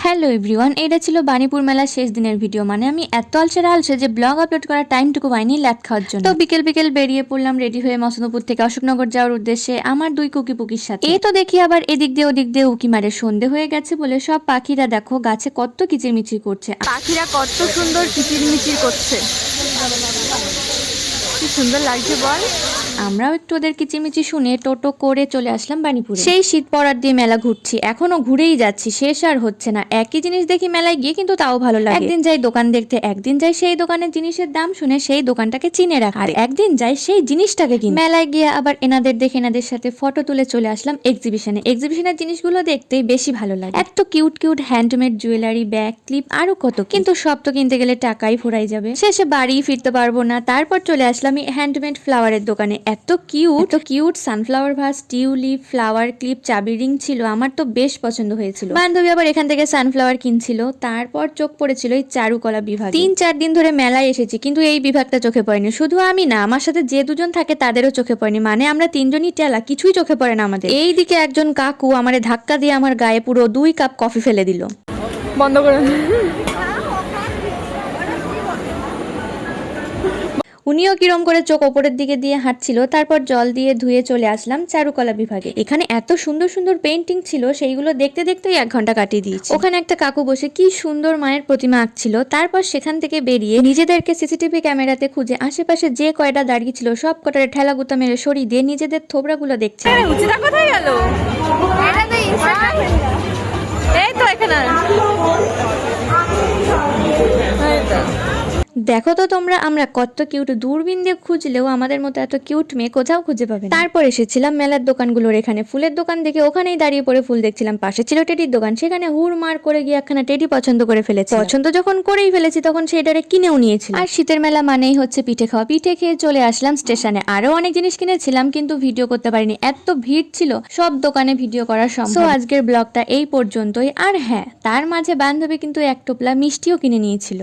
Hello everyone, এটা ছিল বাণীপুর মেলার শেষ দিনের ভিডিও। মানে আমি এত আলসে যে ব্লগ আপলোড করার টাইমটুকু পাইনি ল্যাদ খাওয়ার জন্য। তো বিকেল বেরিয়ে পড়লাম রেডি হয়ে মসনদপুর থেকে অশোকনগর যাওয়ার উদ্দেশ্যে আমার দুই কুকি পুকির সাথে। এই তো দেখি আবার এদিক দিয়ে ওদিক দিয়ে উকি মারে। সন্ধে হয়ে গেছে বলে সব পাখিরা দেখো গাছে কত কিচিরমিচির করছে। পাখিরা কত সুন্দর কিচিরমিচির করছে, কি সুন্দর লাগছে বল। আমরাও একটু ওদের কিচিরমিচির শুনে টোটো করে চলে আসলাম বাণীপুরে। সেই শীত পড়ার দিয়ে মেলা ঘুরছি, এখনো ঘুরেই যাচ্ছি, শেষ আর হচ্ছে না। একই জিনিস দেখি মেলায় গিয়ে, কিন্তু তাও ভালো লাগে। একদিন যাই দোকান দেখতে, একদিন যাই সেই দোকানের জিনিসের দাম শুনে সেই দোকানটাকে চিনে রাখা, আর একদিন যাই সেই জিনিসটাকে কিনে। মেলায় গিয়ে আবার এনাদের দেখে এনাদের সাথে ফটো তুলে চলে আসলাম এক্সিবিশনে। এক্সিবিশনের জিনিসগুলো দেখতেই বেশি ভালো লাগে। এত cute handmade jewellery, bag, clip, আরো কত, কিন্তু সব তো কিনতে গেলে টাকাই ফুরাই যাবে, শেষে বাড়ি ফিরতে পারবো না। তারপর চলে আসলাম এই হ্যান্ডমেড ফ্লাওয়ারের দোকানে। এত কিউট সানফ্লাওয়ার ভাস, টিউলিপ, ফ্লাওয়ার ক্লিপ, চাবি রিং ছিল, আমার তো বেশ পছন্দ হয়েছিল। বান্ধবী আবার এখান থেকে সানফ্লাওয়ার কিনছিল। তারপর চোখ পড়েছিল এই চারুকলা বিভাগ। 3-4 দিন ধরে মেলায় এসেছি, কিন্তু এই বিভাগটা চোখে পড়েনি। শুধু আমি না, আমার সাথে যে দুজন থাকে তাদেরও চোখে পড়েনি। মানে আমরা তিনজনই টেলা, কিছুই চোখে পড়ে না আমাদের। এই দিকে একজন কাকু আমারে ধাক্কা দিয়ে আমার গায়ে পুরো 2 কাপ কফি ফেলে দিল। বন্ধ করে উনিও কিরম করে চোখ ওপরের দিকে দিয়ে হাঁটছিল। তারপর জল দিয়ে ধুয়ে চলে আসলাম চারুকলা বিভাগে। এখানে এত সুন্দর পেইন্টিং ছিল, সেইগুলো দেখতেই 1 ঘন্টা কাটিয়ে দিয়েছি। ওখানে একটা কাকু বসে কি সুন্দর মায়ের প্রতিমা আঁকছিল। তারপর সেখান থেকে বেরিয়ে নিজেদেরকে সিসিটিভি ক্যামেরাতে খুঁজে আশেপাশে যে কয়টা দাঁড়িয়ে ছিল সব কটারে ঠেলা গুতা মেরে সরিয়ে দিয়ে নিজেদের থোবরাগুলো দেখছে। কোথায় গেল? এই তো এখানে। দেখো তো তোমরা, আমরা কত কিউট। দূরবীন দিয়ে খুঁজলেও আমাদের মতো এত কিউট মেয়ে কোথাও খুঁজে পাবে না। তারপর এসেছিলাম মেলার দোকানগুলোর এখানে। ফুলের দোকান দেখে ওখানেই দাঁড়িয়ে পড়ে ফুল দেখছিলাম। পাশে ছিল টেডির দোকান, সেখানে হুড় মার করে গিয়ে একখানা টেডি পছন্দ করে ফেলেছি। পছন্দ যখন করেই ফেলেছি তখন সেইটারে কিনেও নিয়েছি। আর শীতের মেলা মানেই হচ্ছে পিঠে খাওয়া। পিঠে খেয়ে চলে আসলাম স্টেশনে। আরো অনেক জিনিস কিনেছিলাম, কিন্তু ভিডিও করতে পারিনি, এত ভিড় ছিল, সব দোকানে ভিডিও করা সম্ভব। তো আজকের ব্লগটা এই পর্যন্তই। আর হ্যাঁ, তার মাঝে বান্ধবী কিন্তু 1 টোপলা মিষ্টিও কিনে নিয়েছিল।